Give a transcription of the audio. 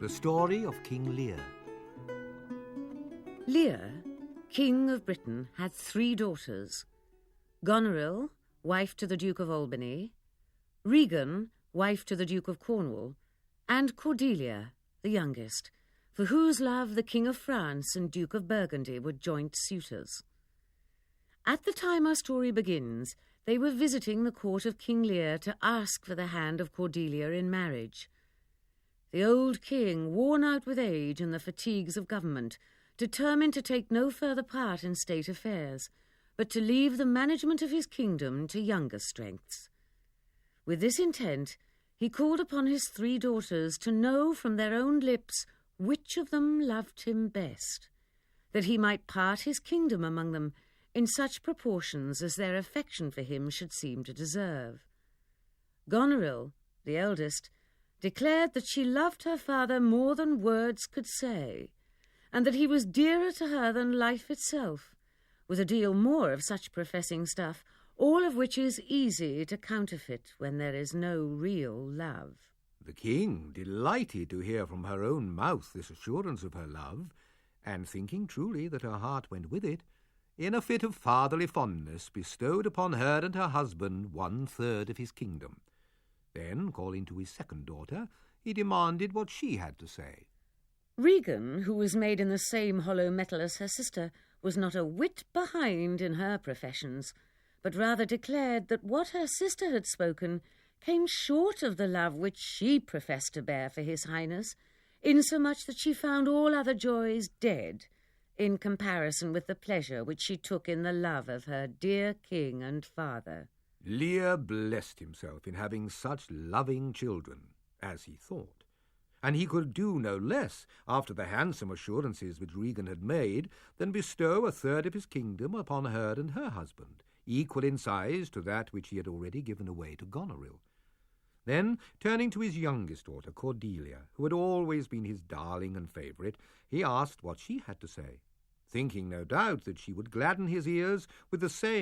The story of King Lear. Lear, King of Britain, had 3 daughters: Goneril, wife to the Duke of Albany; Regan, wife to the Duke of Cornwall; and Cordelia, the youngest, for whose love the King of France and Duke of Burgundy were joint suitors. At the time our story begins, they were visiting the court of King Lear to ask for the hand of Cordelia in marriage. The old king, worn out with age and the fatigues of government, determined to take no further part in state affairs, but to leave the management of his kingdom to younger strengths. With this intent, he called upon his 3 daughters to know from their own lips which of them loved him best, that he might part his kingdom among them in such proportions as their affection for him should seem to deserve. Goneril, the eldest, declared that she loved her father more than words could say, and that he was dearer to her than life itself, with a deal more of such professing stuff, all of which is easy to counterfeit when there is no real love. The king, delighted to hear from her own mouth this assurance of her love, and thinking truly that her heart went with it, in a fit of fatherly fondness bestowed upon her and her husband 1/3 of his kingdom. Then, calling to his 2nd daughter, he demanded what she had to say. Regan, who was made in the same hollow metal as her sister, was not a whit behind in her professions, but rather declared that what her sister had spoken came short of the love which she professed to bear for his highness, insomuch that she found all other joys dead in comparison with the pleasure which she took in the love of her dear king and father. Lear blessed himself in having such loving children, as he thought, and he could do no less, after the handsome assurances which Regan had made, than bestow 1/3 of his kingdom upon her and her husband, equal in size to that which he had already given away to Goneril. Then, turning to his youngest daughter, Cordelia, who had always been his darling and favourite, he asked what she had to say, thinking no doubt that she would gladden his ears with the same